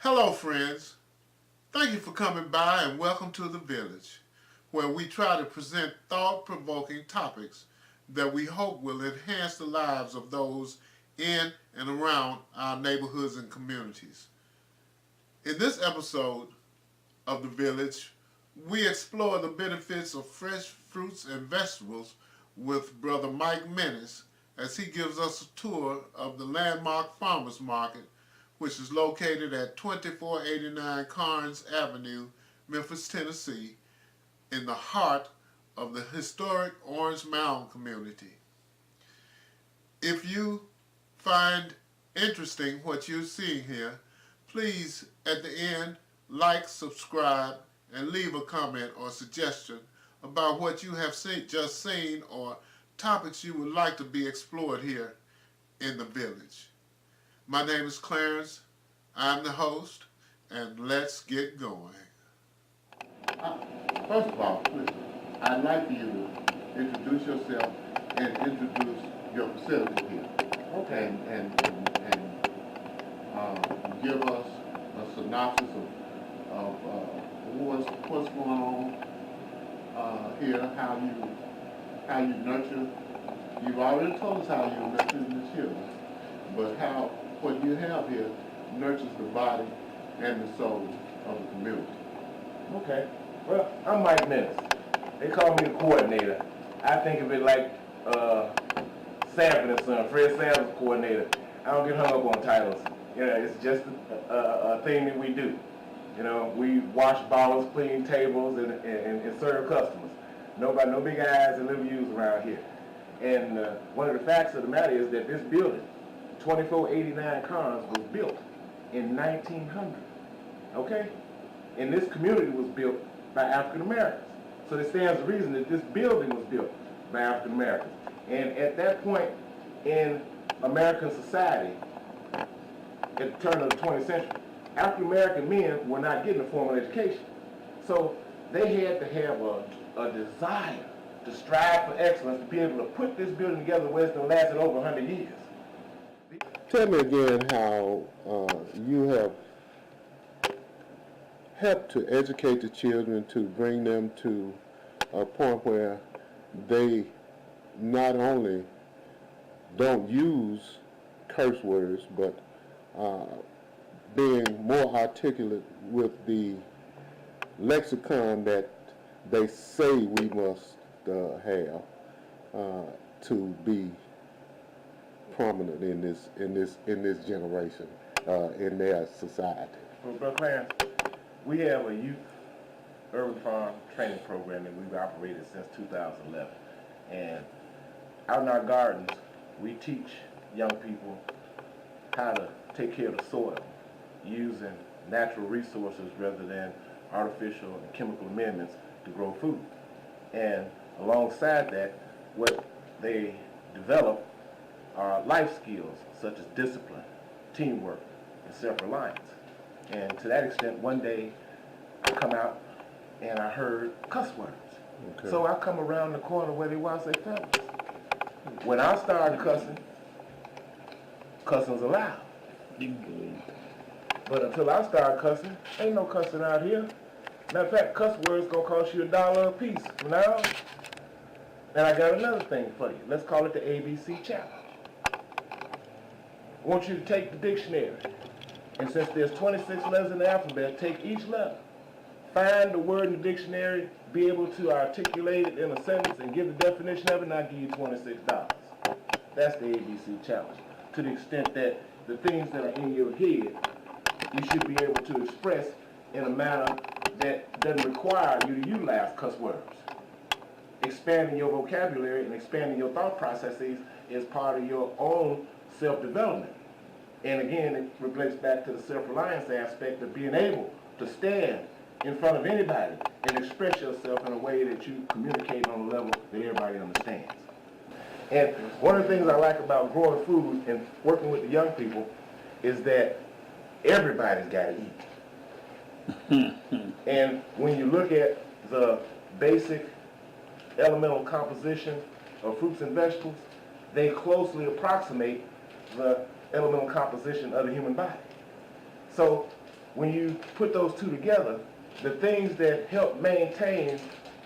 Hello, friends. Thank you for coming by and welcome to the Village, where we try to present thought-provoking topics that we hope will enhance the lives of those in and around our neighborhoods and communities. In this episode of the Village, we explore the benefits of fresh fruits and vegetables with Brother Mike Menace as he gives us a tour of the landmark farmers market, which is located at 2489 Carnes Avenue, Memphis, Tennessee, in the heart of the historic Orange Mound community. If you find interesting what you're seeing here, please, at the end, like, subscribe, and leave a comment or suggestion about what you have just seen or topics you would like to be explored here in the Village. My name is Clarence, I'm the host, and let's get going. First of all, listen, I'd like you to introduce yourself and introduce your facility here. Okay. And give us a synopsis of what's going on here, how you nurture. You've already told us how you nurture the children, but how what you have here nurtures the body and the soul of the community. Okay. Well, I'm Mike Menace. They call me the coordinator. I think of it like Sanford and Son, Fred Sanford's coordinator. I don't get hung up on titles. You know, it's just a thing that we do. You know, we wash bottles, clean tables, and serve customers. No big eyes and little U's around here. And one of the facts of the matter is that this building, 2489 Carnes, was built in 1900. Okay? And this community was built by African Americans. So there stands to reason that this building was built by African Americans. And at that point in American society, at the turn of the 20th century, African American men were not getting a formal education. So they had to have a desire to strive for excellence, to be able to put this building together in a way that's going to last over 100 years. Tell me again how you have helped to educate the children to bring them to a point where they not only don't use curse words, but being more articulate with the lexicon that they say we must have to be prominent in this generation, in their society. Well, Brother Clarence, we have a youth urban farm training program that we've operated since 2011. And out in our gardens, we teach young people how to take care of the soil using natural resources rather than artificial and chemical amendments to grow food. And alongside that, what they develop are life skills such as discipline, teamwork, and self-reliance. And to that extent, one day I come out and I heard cuss words. Okay. So I come around the corner where they wash their fellas. When I started cussing, cussing's allowed. But until I started cussing, ain't no cussing out here. Matter of fact, cuss words gonna cost you $1 a piece from now on. And I got another thing for you. Let's call it the ABC challenge. I want you to take the dictionary, and since there's 26 letters in the alphabet, take each letter, find the word in the dictionary, be able to articulate it in a sentence, and give the definition of it, and I'll give you $26. That's the ABC challenge. To the extent that the things that are in your head, you should be able to express in a manner that doesn't require you to utilize cuss words. Expanding your vocabulary and expanding your thought processes is part of your own self-development. And again, it relates back to the self-reliance aspect of being able to stand in front of anybody and express yourself in a way that you communicate on a level that everybody understands. And one of the things I like about growing food and working with the young people is that everybody's got to eat. And when you look at the basic elemental composition of fruits and vegetables, they closely approximate the elemental composition of the human body. So when you put those two together, the things that help maintain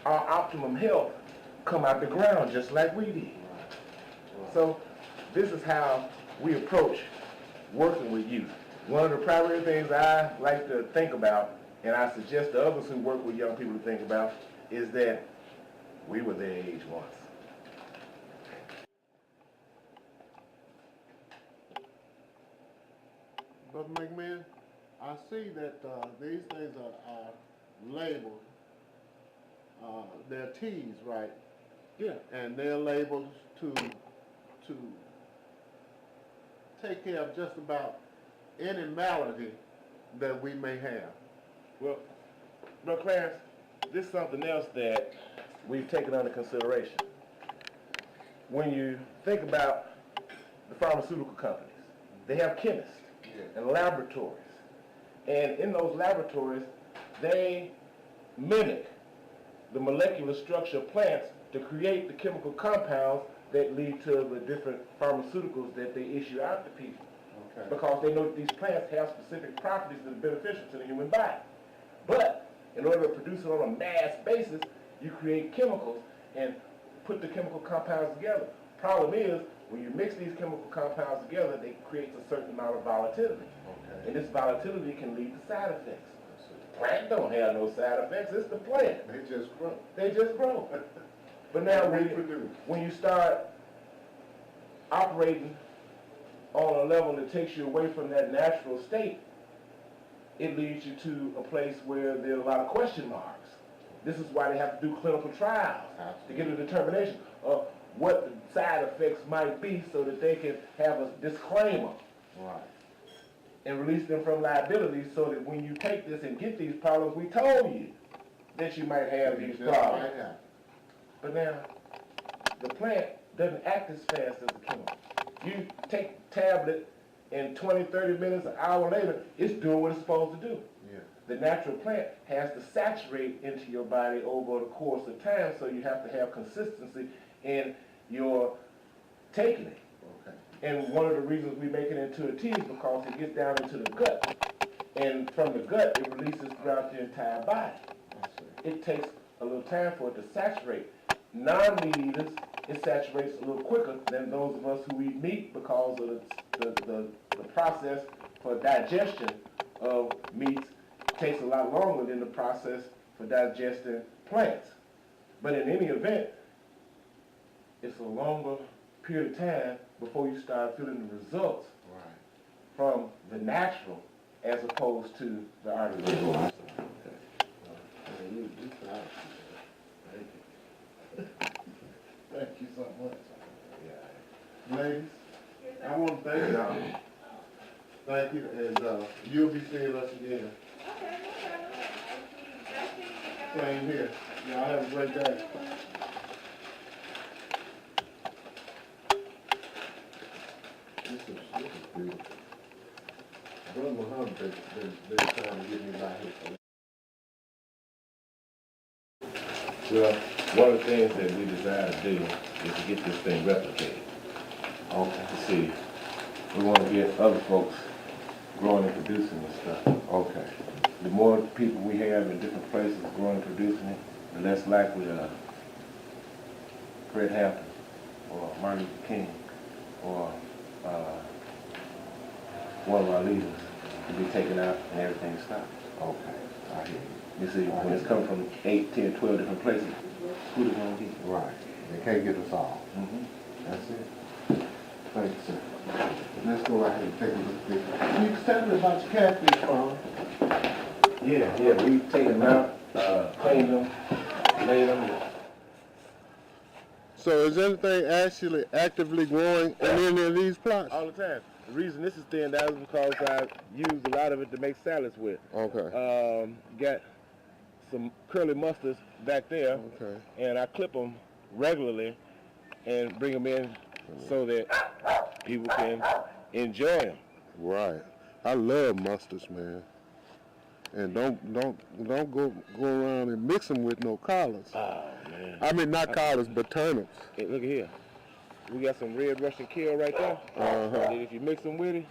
our optimum health come out the ground just like we did. So this is how we approach working with youth. One of the primary things I like to think about, and I suggest to others who work with young people to think about, is that we were their age once. Brother McMahon, I see that these things are labeled. They're teas, right? Yeah. And they're labeled to take care of just about any malady that we may have. Well, Brother Clarence, this is something else that we've taken under consideration. When you think about the pharmaceutical companies, they have chemists and laboratories. And in those laboratories, they mimic the molecular structure of plants to create the chemical compounds that lead to the different pharmaceuticals that they issue out to people. Okay. Because they know that these plants have specific properties that are beneficial to the human body. But in order to produce it on a mass basis, you create chemicals and put the chemical compounds together. Problem is, when you mix these chemical compounds together, they create a certain amount of volatility. Okay. And this volatility can lead to side effects. Plant don't have no side effects, it's the plant. They just grow. They just grow. But now when you start operating on a level that takes you away from that natural state, it leads you to a place where there are a lot of question marks. This is why they have to do clinical trials to get a determination of what the side effects might be so that they can have a disclaimer. Right. And release them from liability so that when you take this and get these problems, we told you that you might have these problems. But now, the plant doesn't act as fast as the chemical. You take a tablet and 20, 30 minutes, an hour later, it's doing what it's supposed to do. Yeah. The natural plant has to saturate into your body over the course of time, so you have to have consistency in your taking it. Okay. And one of the reasons we make it into a tea is because it gets down into the gut. And from the gut, it releases throughout the entire body. It takes a little time for it to saturate. Non-meat eaters, it saturates a little quicker than those of us who eat meat because of the process for digestion of meats takes a lot longer than the process for digesting plants. But in any event, it's a longer period of time before you start feeling the results from the natural as opposed to the artificial. Thank you so much. Ladies, I want to thank y'all. Thank you, and you'll be seeing us again. Same here. Y'all have a great day. This is beautiful. Brother Muhammad been trying to get me by here. Well, one of the things that we desire to do is to get this thing replicated. Okay. To see, we want to get other folks growing and producing this stuff. Okay. The more people we have in different places growing and producing it, the less likely Fred Hampton or Martin Luther King or one of our leaders to be taken out and everything stopped. Okay. I hear you. You see, when it's coming from 8, 10, 12 different places, who they gonna get? Right. They can't get us all. Mm-hmm. That's it. Thank you, sir. Let's go right ahead and take a look at this. Can you tell me about your catfish farm? Yeah, we take them out, clean them, lay them. So is anything actually actively growing in any of these plots? All the time. The reason this is thinned out is because I use a lot of it to make salads with. Okay. Got some curly mustards back there, Okay. and I clip them regularly and bring them in so that people can enjoy them. Right. I love mustards, man. And don't go around and mix them with no collards. Oh man. I mean, not collards, but turnips. Hey, look at here. We got some red Russian kale right there. Uh-huh. And if you mix them with it,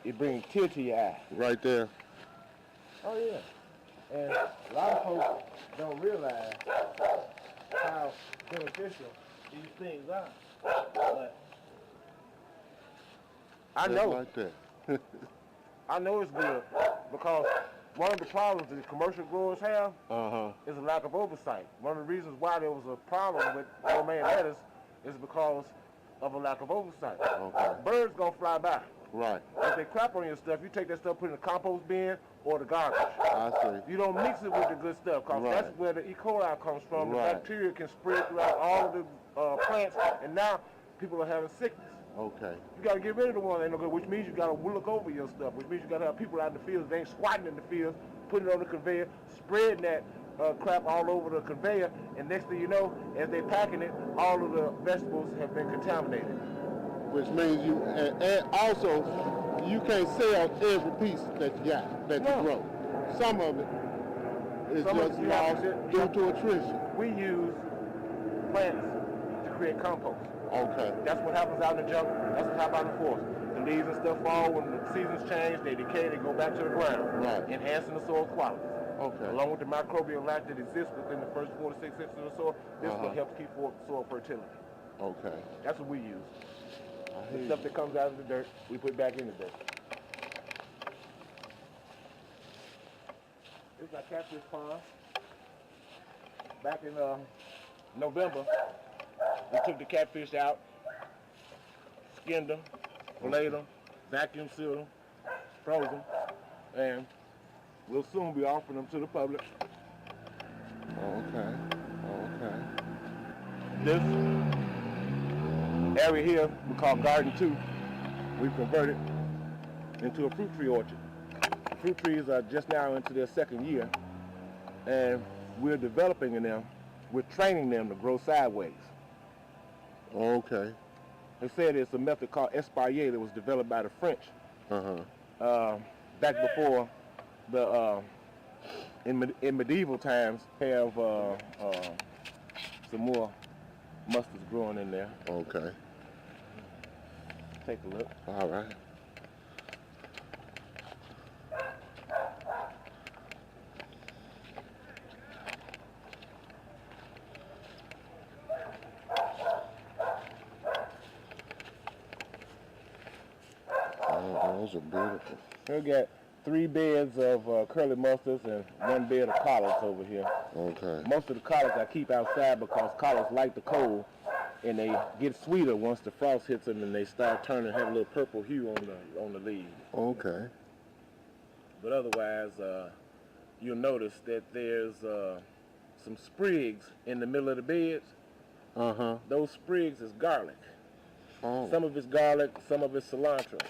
it brings a tear to your eye. Right there. Oh yeah. And a lot of folks don't realize how beneficial these things are. But I know. Like that. I know it's good because one of the problems that commercial growers have is a lack of oversight. One of the reasons why there was a problem with romaine lettuce is because of a lack of oversight. Okay. Birds gonna fly by. Right. If they crap on your stuff, you take that stuff, put it in the compost bin or the garbage. I see. You don't mix it with the good stuff because that's where the E. coli comes from. Right. The bacteria can spread throughout all of the plants, and now people are having sickness. Okay. You got to get rid of the one that ain't no good, which means you got to look over your stuff, which means you got to have people out in the fields. They ain't squatting in the fields, putting it on the conveyor, spreading that crap all over the conveyor, and next thing you know, as they're packing it, all of the vegetables have been contaminated. Which means you, and also, you can't sell every piece that you got, that you grow. Some of it is just lost due to attrition. We use plants to create compost. Okay. That's what happens out in the jungle. That's what happens out in the forest. The leaves and stuff fall when the seasons change, they decay, they go back to the ground, enhancing the soil quality. Okay. Along with the microbial life that exists within the first 4 to 6 inches of the soil, this will help keep soil fertility. Okay. That's what we use. The stuff that comes out of the dirt, we put back in the dirt. This is our catfish pond. Back in November, we took the catfish out, skinned them, filleted them, vacuum sealed them, froze them, and we'll soon be offering them to the public. Okay. Okay. This area here we call Garden 2. We've converted into a fruit tree orchard. The fruit trees are just now into their second year, and we're developing in them. We're training them to grow sideways. Okay. They said it's a method called espalier that was developed by the French. Back before the in medieval times, have some more mustards growing in there. Okay. Take a look. All right. Oh, those are beautiful. We got 3 beds of curly mustards and 1 bed of collards over here. Okay. Most of the collards I keep outside because collards like the cold, and they get sweeter once the frost hits them, and they start turning, have a little purple hue on the leaves. Okay. But otherwise, you'll notice that there's some sprigs in the middle of the beds. Those sprigs is garlic. Some of it's garlic, some of it's cilantro,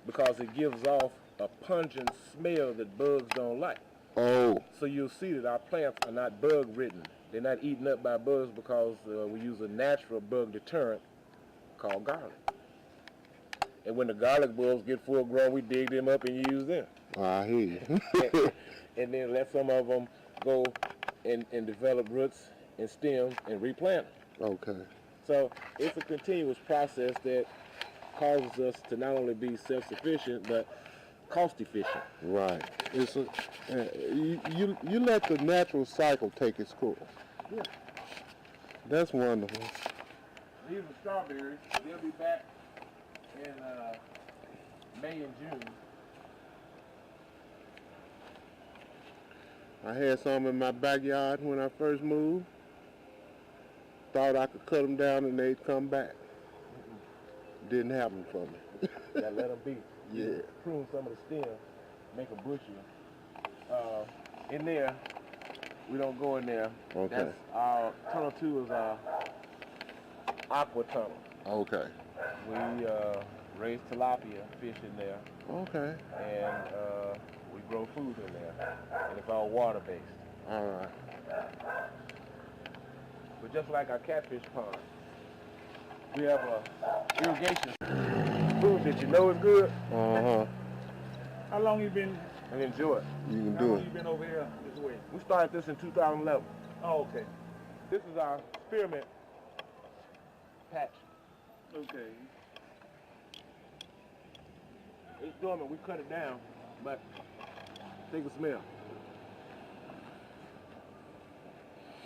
because it gives off a pungent smell that bugs don't like. So you'll see that our plants are not bug-ridden. They're not eaten up by bugs because we use a natural bug deterrent called garlic. And when the garlic bulbs get full grown, we dig them up and use them. I hear you. And then let some of them go and develop roots and stems and replant them. Okay. So it's a continuous process that causes us to not only be self-sufficient, but cost efficient. Right. It's you let the natural cycle take its course. Yeah. That's wonderful. These are strawberries. They'll be back in May and June. I had some in my backyard when I first moved. Thought I could cut them down and they'd come back. Didn't happen for me. Gotta let them be. Yeah. Prune some of the stems, make them bushier. In there, we don't go in there. Okay. That's our tunnel 2 is our aqua tunnel. Okay. We raise tilapia fish in there. Okay. And we grow food in there. And it's all water based. All right. But just like our catfish pond, we have a irrigation food that you know is good. How long you been? And enjoy it. You can How do long it. you been over here this way? We started this in 2011. Oh, okay. This is our spearmint patch. Okay. It's dormant. We cut it down, but take a smell.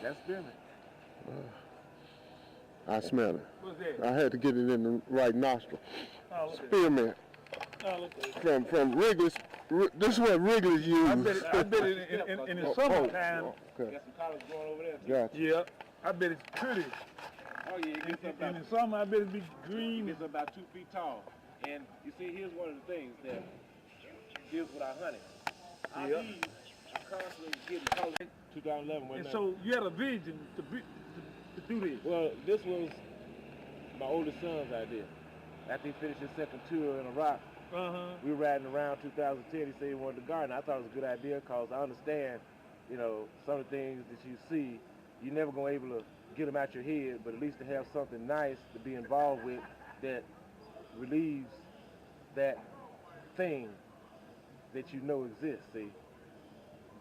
That's spearmint. I smell it. What's that? I had to get it in the right nostril. Oh, look at Spearmint Oh, look at it. from Wrigley's. This is what Wrigley's use. I bet it in the summertime. Okay. Got some collards going over there. Gotcha. Yeah. I bet it's pretty. Oh yeah, it gets up In about, the summer, I bet it be it green. gets about 2 feet tall. And you see, here's one of the things that deals with our honey. Our Yeah. bees are constantly getting color. 2011 And wasn't so you had a vision to do this. well, this was my oldest son's idea. After he finished his second tour in Iraq, we were riding around 2010. He said he wanted to garden. I thought it was a good idea because I understand, you know, some of the things that you see, you're never going to be able to get them out your head, but at least to have something nice to be involved with that relieves that thing that you know exists. See,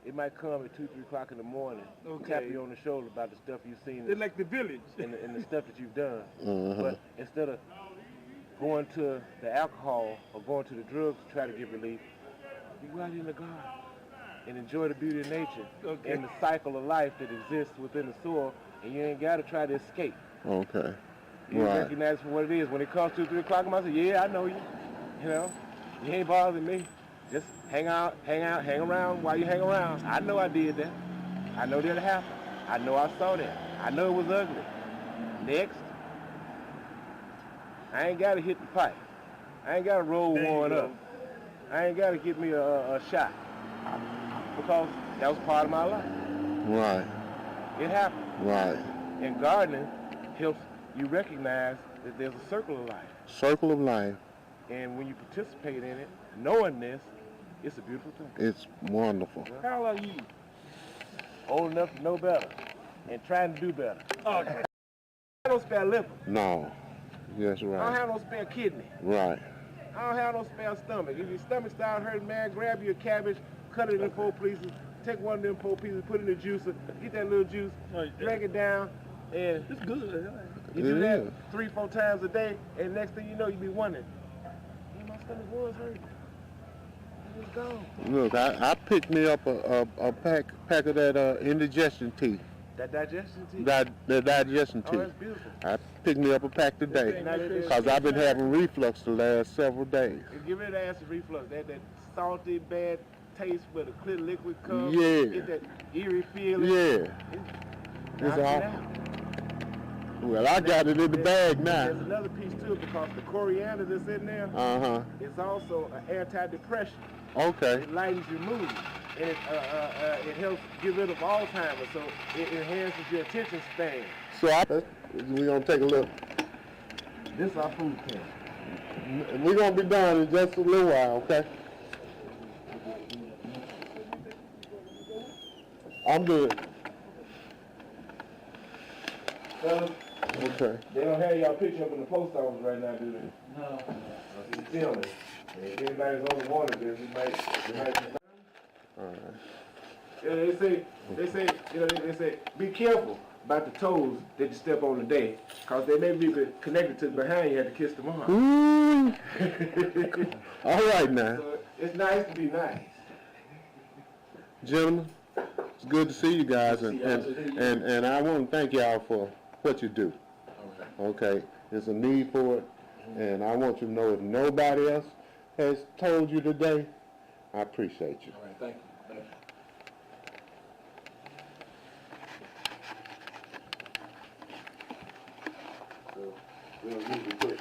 it might come at 2, 3 o'clock in the morning, tap you on the shoulder about the stuff you've seen It's like the village. and the stuff that you've done. But instead of going to the alcohol or going to the drugs to try to get relief, you go out in the garden and enjoy the beauty of nature and the cycle of life that exists within the soil, and you ain't got to try to escape. Okay. You Right. recognize for what it is. When it comes 2, 3 o'clock, I say, yeah, I know you. You know, you ain't bothering me. Just hang around while you hang around. I know I did that. I know that happened. I know I saw that. I know it was ugly. Next. I ain't got to hit the pipe. I ain't got to roll one up. I ain't got to get me a shot. Because that was part of my life. Right. It happened. Right. And gardening helps you recognize that there's a circle of life. Circle of life. And when you participate in it, knowing this, it's a beautiful thing. It's wonderful. How old are you? Old enough to know better and trying to do better. Okay. I don't spare liver. No. Yes, I don't right. have no spare kidney. Right. I don't have no spare stomach. If your stomach starts hurting, man, grab your cabbage, cut it in 4 pieces, take one of them 4 pieces, put it in the juicer, get that little juice, drag it down, and It's good. you do It that is. 3, 4 times a day, and next thing you know, you be wondering, man, my stomach was hurting. It was gone. Look, I picked me up a pack of that indigestion tea. That digestion tea. The digestion Oh, tea. that's beautiful. I picked me up a pack today because I've been having reflux the last several days. And give it acid reflux. That salty, bad taste where the clear liquid comes. Yeah. Get that eerie feeling. Yeah. It's Knock it all. out. Well, I got it in the bag There's now. another piece too because the coriander that's in there is also an antidepressant. Okay. It lightens your mood and it helps get rid of Alzheimer's. So it enhances your attention span. So we're gonna take a look. This is our food can. We're gonna be done in just a little while, okay? I'm good. Okay. They don't have y'all picture up in the post office right now, do they? No. He's filming. And if anybody's on the water, this, it might. All right. Yeah, they say, be careful about the toes that you step on today, cause they may be connected to behind you. Had to kiss them on. Ooh. All right now, So it's nice to be nice. gentlemen. It's good to see you guys, and I want to thank y'all for what you do. Okay, there's a need for it, and I want you to know if nobody else has told you today, I appreciate you. All right, thank you. So we'll usually put